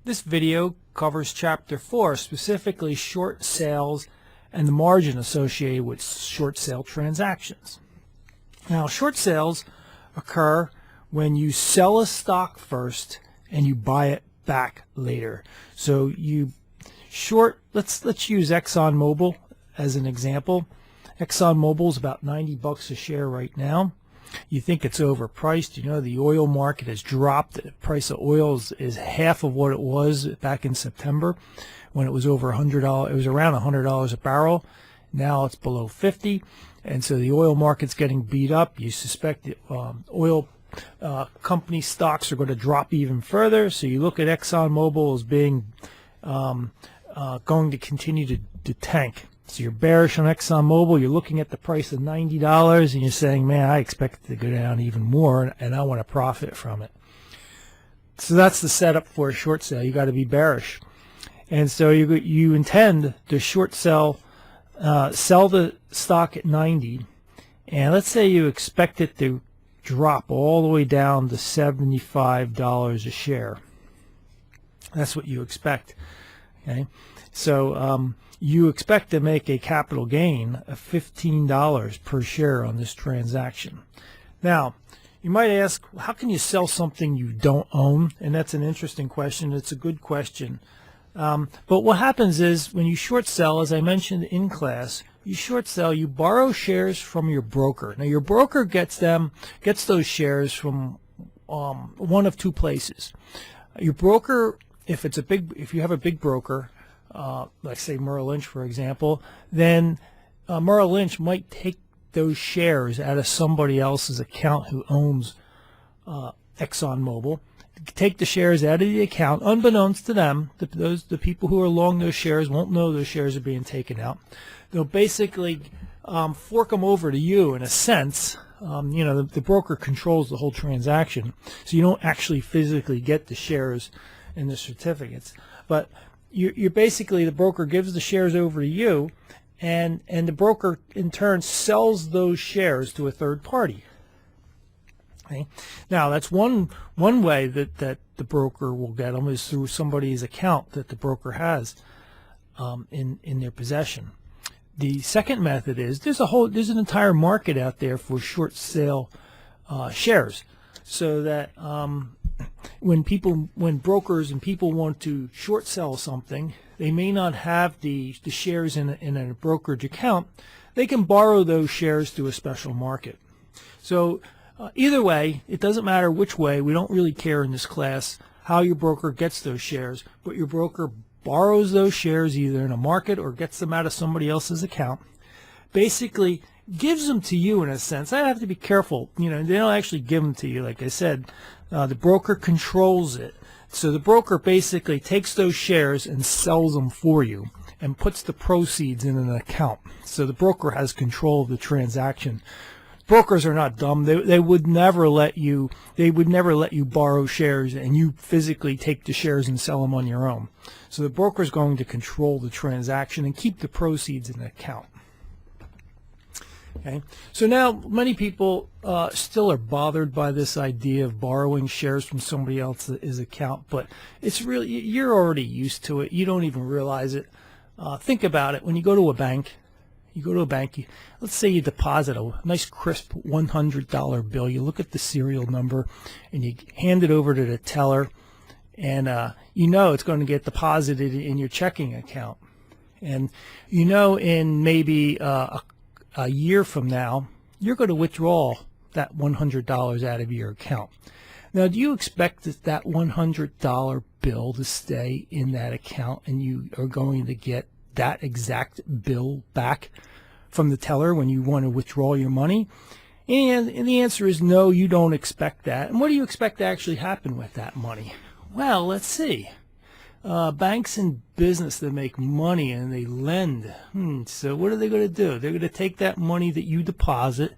This video covers Chapter 4, specifically short sales and the margin associated with short sale transactions. Now, short sales occur when you sell a stock first and you buy it back later. So you short, let's use ExxonMobil as an example. ExxonMobil is about $90 a share right now. You think it's overpriced. You know, the oil market has dropped. The price of oil is half of what it was back in September when it was over $100. It was around $100 a barrel. Now it's below 50, and so the oil market's getting beat up. You suspect that oil company stocks are going to drop even further. So you look at ExxonMobil as being going to continue to tank. So you're bearish on ExxonMobil. You're looking at the price of $90, and you're saying, man, I expect it to go down even more, and I want to profit from it. So that's the setup for a short sale. You got to be bearish. And so you intend to short sell the stock at 90, and let's say you expect it to drop all the way down to $75 a share. That's what you expect. Okay, so you expect to make a capital gain of $15 per share on this transaction. Now, you might ask, how can you sell something you don't own? And that's an interesting question. It's a good question. But what happens is when you short sell, as I mentioned in class, you short sell, you borrow shares from your broker. Now, your broker gets those shares from one of two places. Your broker, if you have a big broker, like say Merrill Lynch, for example, then Merrill Lynch might take those shares out of somebody else's account who owns ExxonMobil, take the shares out of the account, unbeknownst to them. The people who are long those shares won't know those shares are being taken out. They'll basically fork them over to you in a sense. The broker controls the whole transaction, so you don't actually physically get the shares and the certificates, but you're basically, the broker gives the shares over to you, and the broker in turn sells those shares to a third party. Okay? Now, that's one way that the broker will get them, is through somebody's account that the broker has in their possession. The second method is there's an entire market out there for short sale shares, so that when brokers and people want to short sell something, they may not have the shares in a brokerage account. They can borrow those shares through a special market. So either way, it doesn't matter which way. We don't really care in this class how your broker gets those shares, but your broker borrows those shares either in a market or gets them out of somebody else's account, basically gives them to you in a sense. I have to be careful. They don't actually give them to you. Like I said, the broker controls it. So the broker basically takes those shares and sells them for you and puts the proceeds in an account. So the broker has control of the transaction. Brokers are not dumb. They would never let you borrow shares and you physically take the shares and sell them on your own. So the broker is going to control the transaction and keep the proceeds in the account. Okay. So now many people still are bothered by this idea of borrowing shares from somebody else's account, but it's really, you're already used to it. You don't even realize it. Think about it. When you go to a bank, let's say you deposit a nice crisp $100 bill. You look at the serial number and you hand it over to the teller, and it's going to get deposited in your checking account. And in maybe a year from now, you're going to withdraw that $100 out of your account. Now, do you expect that $100 bill to stay in that account and you are going to get that exact bill back from the teller when you want to withdraw your money? And the answer is no, you don't expect that. And what do you expect to actually happen with that money? Well, let's see. Banks and business that make money and they lend. So what are they going to do? They're going to take that money that you deposit,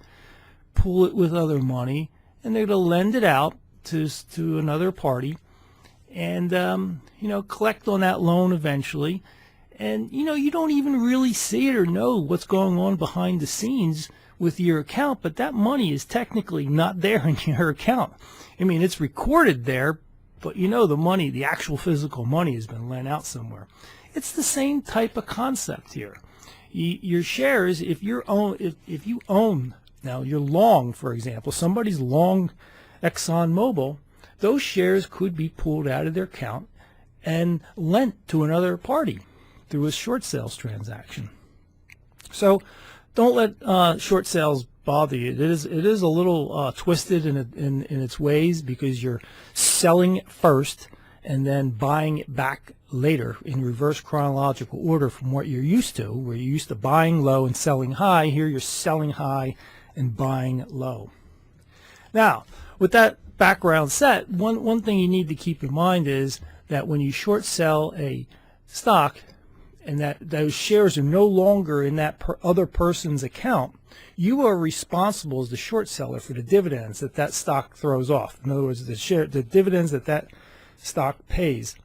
pool it with other money, and they're going to lend it out to another party, and collect on that loan eventually. And you don't even really see it or know what's going on behind the scenes with your account, but that money is technically not there in your account. I mean, it's recorded there, but you know the money, the actual physical money, has been lent out somewhere. It's the same type of concept here. Your shares, if you own, now you're long, for example, somebody's long ExxonMobil, those shares could be pulled out of their account and lent to another party through a short sales transaction. So don't let short sales bother you. It is a little twisted in its ways, because you're selling it first and then buying it back later in reverse chronological order from what you're used to, where you're used to buying low and selling high. Here you're selling high and buying low. Now, with that background set, one thing you need to keep in mind is that when you short sell a stock and that those shares are no longer in that other person's account, you are responsible as the short seller for the dividends that stock throws off. In other words, the dividends that stock pays,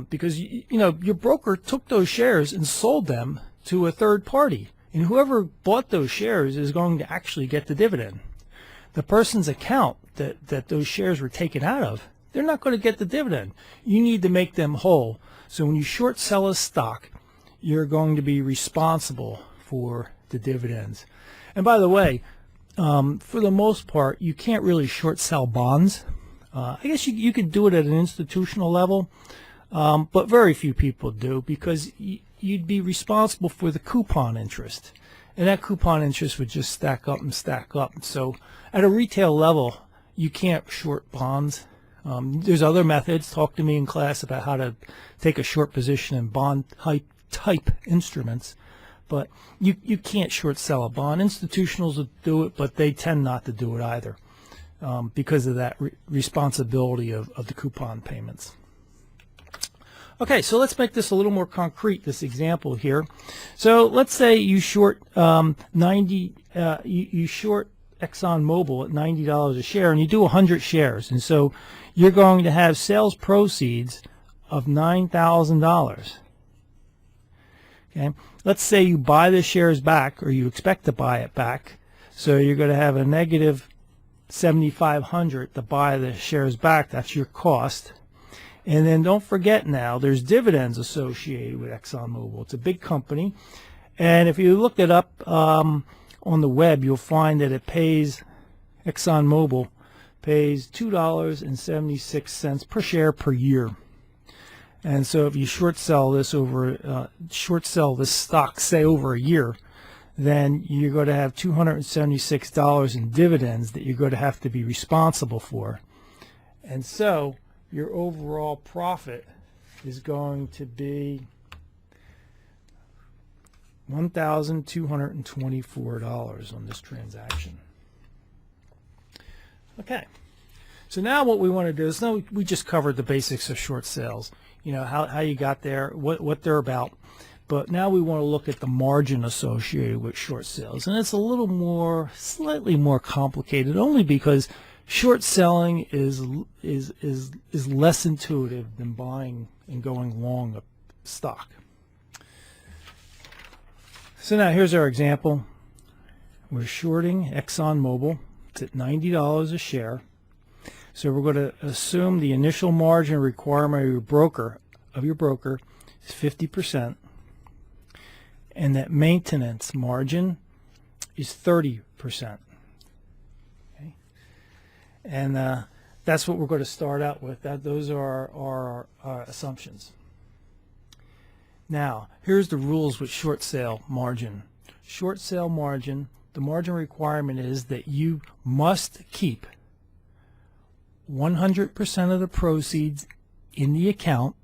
because your broker took those shares and sold them to a third party, and whoever bought those shares is going to actually get the dividend. The person's account that those shares were taken out of, they're not going to get the dividend. You need to make them whole. So when you short sell a stock, you're going to be responsible for the dividends. And by the way, for the most part, you can't really short sell bonds. I guess you could do it at an institutional level, but very few people do, because you'd be responsible for the coupon interest. And that coupon interest would just stack up and stack up. So at a retail level, you can't short bonds. There's other methods. Talk to me in class about how to take a short position in bond type instruments. But you can't short sell a bond. Institutionals will do it, but they tend not to do it either, because of that responsibility of the coupon payments. Okay, so let's make this a little more concrete, this example here. So let's say you short you short ExxonMobil at $90 a share, and you do 100 shares, and so you're going to have sales proceeds of $9,000. Okay, let's say you buy the shares back, or you expect to buy it back, so you're going to have a negative $7,500 to buy the shares back. That's your cost. And then don't forget, now there's dividends associated with ExxonMobil. It's a big company, and if you look it up on the web, you'll find that it pays, ExxonMobil pays $2.76 per share per year. And so if you short sell this stock, say over a year, then you're going to have $276 in dividends that you're going to have to be responsible for. And so your overall profit is going to be $1,224 on this transaction. Okay, so now what we want to do is, now we just covered the basics of short sales, how you got there, what they're about, but now we want to look at the margin associated with short sales, and it's a little more, slightly more complicated, only because short selling is less intuitive than buying and going long a stock. So now here's our example. We're shorting ExxonMobil. It's at $90 a share. So we're going to assume the initial margin requirement of your broker is 50%, and that maintenance margin is 30%. Okay? And that's what we're going to start out with. Those are our assumptions. Now, here's the rules with short sale margin. Short sale margin, the margin requirement is that you must keep 100% of the proceeds in the account.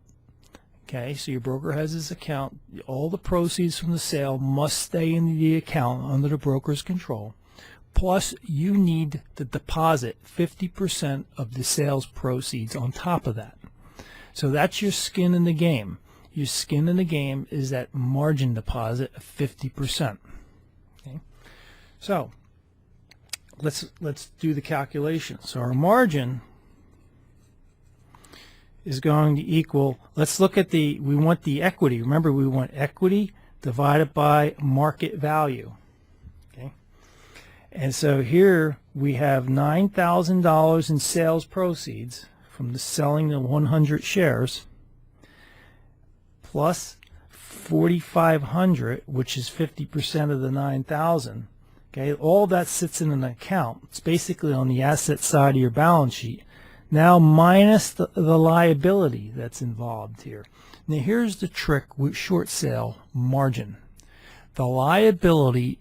Okay, so your broker has his account. All the proceeds from the sale must stay in the account under the broker's control. Plus, you need to deposit 50% of the sales proceeds on top of that. So that's your skin in the game. Your skin in the game is that margin deposit of 50%. Okay? So let's do the calculation. So our margin is going to equal, let's look at we want the equity. Remember, we want equity divided by market value. Okay? And so here we have $9,000 in sales proceeds from the selling the 100 shares plus 4,500, which is 50% of the 9,000. Okay, all that sits in an account. It's basically on the asset side of your balance sheet. Now minus the liability that's involved here. Now here's the trick with short sale margin. The liability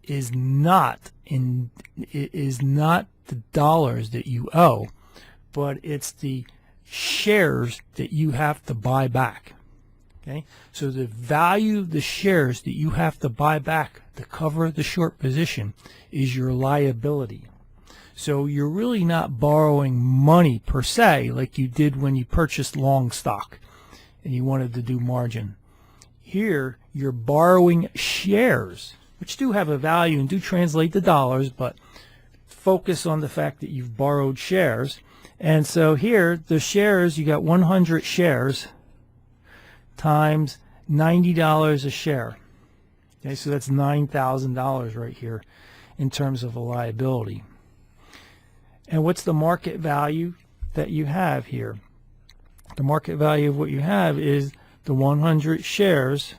is not the dollars that you owe, but it's the shares that you have to buy back. Okay, so the value of the shares that you have to buy back to cover the short position is your liability. So you're really not borrowing money per se like you did when you purchased long stock and you wanted to do margin. Here you're borrowing shares, which do have a value and do translate to dollars, but focus on the fact that you've borrowed shares. And so here the shares, you got 100 shares times $90 a share. Okay, so that's $9,000 right here in terms of a liability. And what's the market value that you have here? The market value of what you have is the 100 shares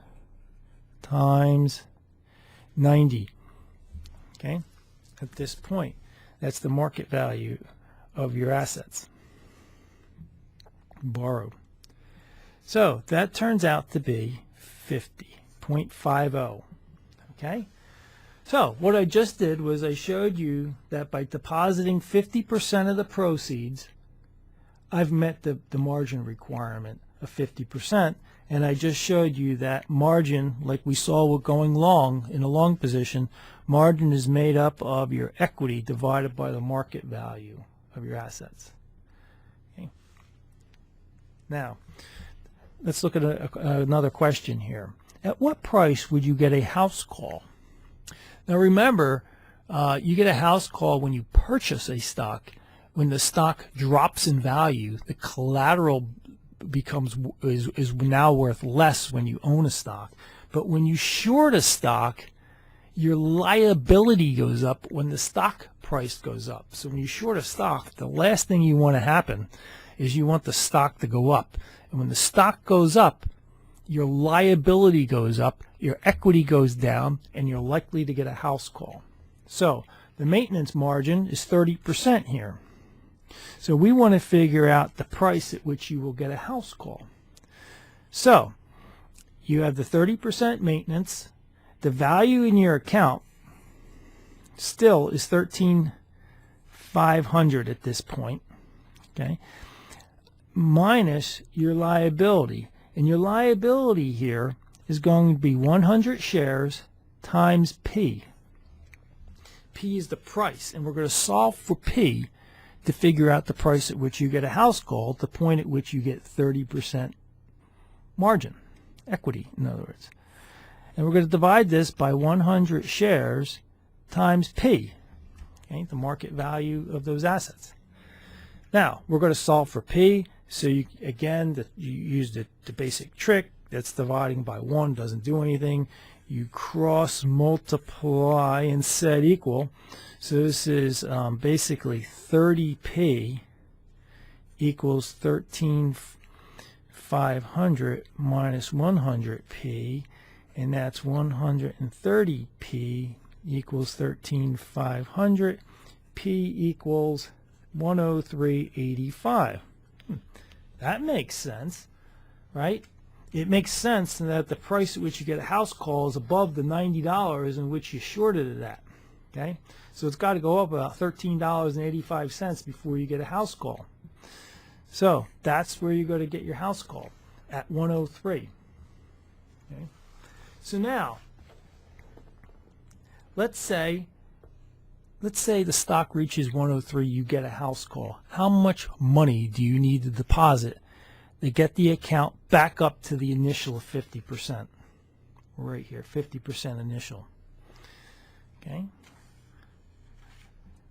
times 90. Okay, at this point, that's the market value of your assets borrowed. So that turns out to be 50.50. Okay? So what I just did was I showed you that by depositing 50% of the proceeds, I've met the margin requirement of 50%. And I just showed you that margin, like we saw with going long in a long position, margin is made up of your equity divided by the market value of your assets. Okay? Now, let's look at another question here. At what price would you get a house call? Now remember, you get a house call when you purchase a stock. When the stock drops in value, the collateral is now worth less when you own a stock. But when you short a stock, your liability goes up when the stock price goes up. So when you short a stock, the last thing you want to happen is you want the stock to go up. And when the stock goes up, your liability goes up, your equity goes down, and you're likely to get a house call. So the maintenance margin is 30% here. So we want to figure out the price at which you will get a house call. So you have the 30% maintenance. The value in your account still is $13,500 at this point. Okay, minus your liability. And your liability here is going to be 100 shares times P. P is the price, and we're going to solve for P to figure out the price at which you get a house call, the point at which you get 30% margin, equity in other words. And we're going to divide this by 100 shares times P, okay, the market value of those assets. Now, we're going to solve for P. So you use the basic trick. That's dividing by 1, doesn't do anything. You cross multiply and set equal. So this is basically 30p equals 13,500 minus 100p, and that's 130p equals 13,500. P equals 103.85. That makes sense, right? It makes sense that the price at which you get a house call is above the $90 in which you shorted it at. Okay, so it's got to go up about $13.85 before you get a house call. So that's where you're going to get your house call, at 103. Okay, so now let's say the stock reaches 103, you get a house call. How much money do you need to deposit to get the account back up to the initial of 50%? Right here, 50% initial. Okay.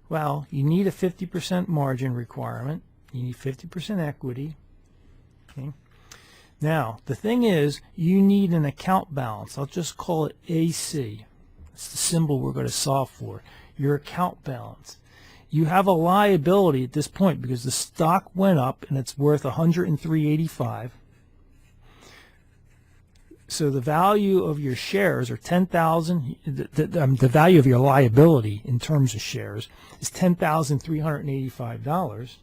Well, you need a 50% margin requirement. You need 50% equity. Okay. Now, the thing is, you need an account balance. I'll just call it AC. It's the symbol we're going to solve for. Your account balance. you have a liability at this point because the stock went up and it's worth $103.85. So the value of your shares are 10,000. The value of your liability in terms of shares is $10,385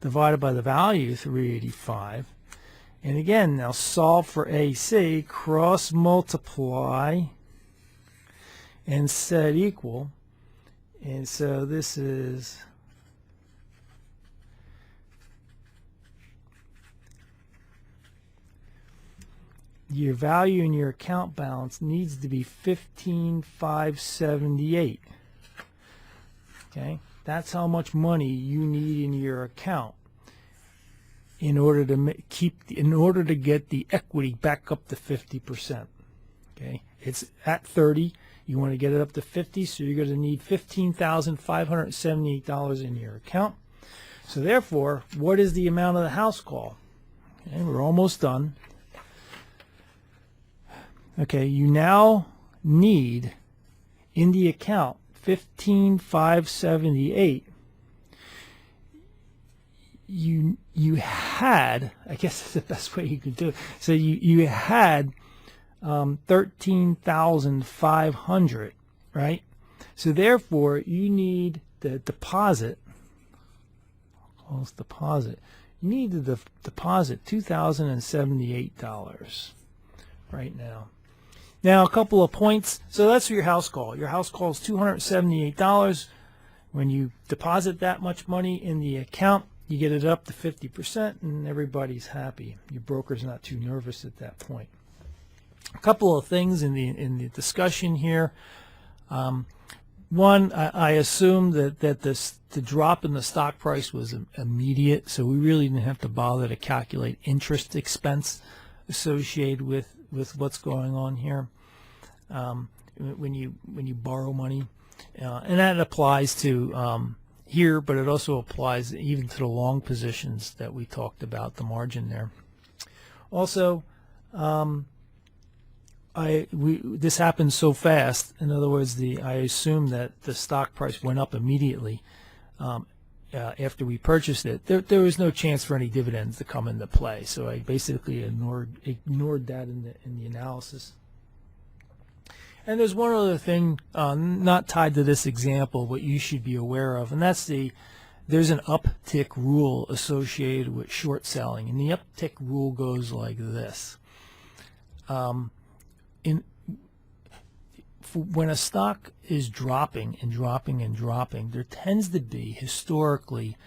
divided by the value 385. And again, now solve for AC, cross multiply, and set equal. And so this is your value in your account balance needs to be 15,578. Okay, that's how much money you need in your account in order to get the equity back up to 50%. Okay, it's at 30. You want to get it up to 50, so you're going to need $15,578 in your account. So therefore, what is the amount of the house call? Okay, we're almost done. Okay, you now need in the account 15,578. You had, I guess that's the best way you could do it. So you had 13,500, right? So therefore, you need the deposit. Call deposit. You need the deposit $2,078 right now. Now, a couple of points. So that's your house call. Your house call is $278. When you deposit that much money in the account, you get it up to 50%, and everybody's happy. Your broker's not too nervous at that point. A couple of things in the discussion here. One, I assume that the drop in the stock price was immediate, so we really didn't have to bother to calculate interest expense associated with what's going on here when you borrow money, and that applies to here, but it also applies even to the long positions that we talked about, the margin there. Also, this happened so fast. In other words, I assume that the stock price went up immediately after we purchased it. There was no chance for any dividends to come into play, so I basically ignored that in the analysis. And there's one other thing not tied to this example, but you should be aware of, and that's there's an uptick rule associated with short selling, and the uptick rule goes like this. When a stock is dropping and dropping and dropping, there tends to be historically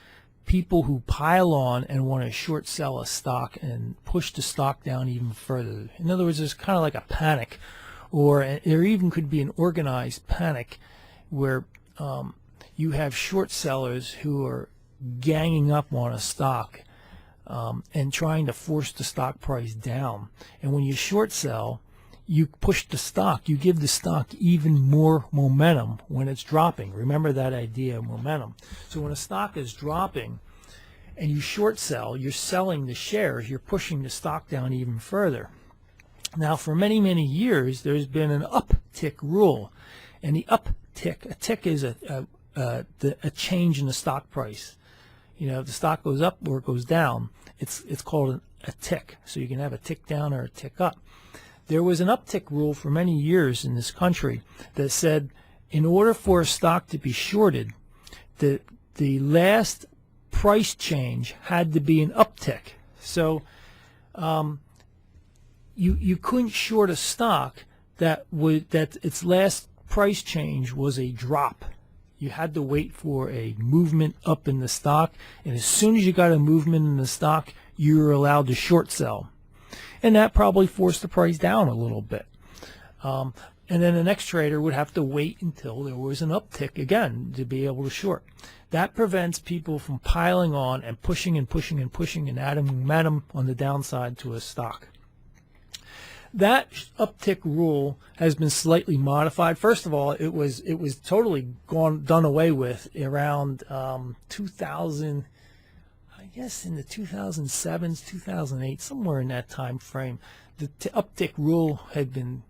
people who pile on and want to short sell a stock and push the stock down even further. In other words, there's kind of like a panic, or there even could be an organized panic where you have short sellers who are ganging up on a stock and trying to force the stock price down. And when you short sell, you push the stock, you give the stock even more momentum when it's dropping. Remember that idea of momentum. So when a stock is dropping and you short sell, you're selling the shares, you're pushing the stock down even further. Now, for many, many years, there's been an uptick rule. And the uptick, a tick is a change in the stock price. You know, if the stock goes up or it goes down, it's called a tick. So you can have a tick down or a tick up. There was an uptick rule for many years in this country that said in order for a stock to be shorted, the last price change had to be an uptick. So you couldn't short a stock that its last price change was a drop. You had to wait for a movement up in the stock, and as soon as you got a movement in the stock, you were allowed to short sell. And that probably forced the price down a little bit. And then the next trader would have to wait until there was an uptick again to be able to short. That prevents people from piling on and pushing and pushing and pushing and adding momentum on the downside to a stock. That uptick rule has been slightly modified. First of all, it was totally done away with around 2000. I guess in the 2007s, 2008, somewhere in that time frame, the uptick rule had been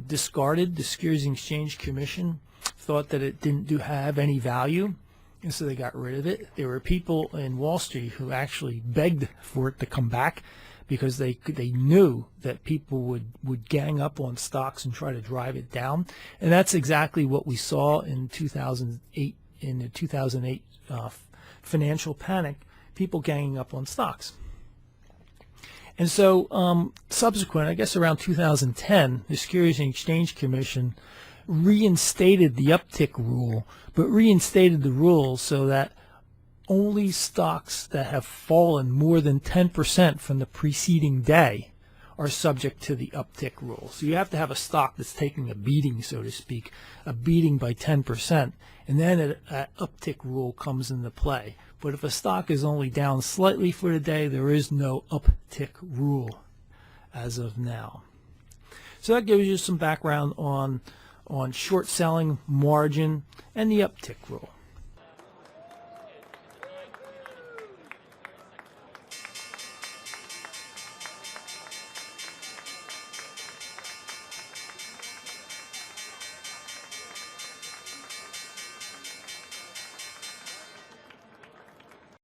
discarded. The Securities and Exchange Commission thought that it didn't have any value, and so they got rid of it. There were people in Wall Street who actually begged for it to come back because they knew that people would gang up on stocks and try to drive it down. And that's exactly what we saw in 2008, in the 2008 financial panic, people ganging up on stocks. And so subsequent, I guess around 2010, the Securities and Exchange Commission reinstated the uptick rule, but reinstated the rule so that only stocks that have fallen more than 10% from the preceding day are subject to the uptick rule. So you have to have a stock that's taking a beating, so to speak, a beating by 10%, and then an uptick rule comes into play. But if a stock is only down slightly for the day, there is no uptick rule as of now. So that gives you some background on short selling, margin, and the uptick rule.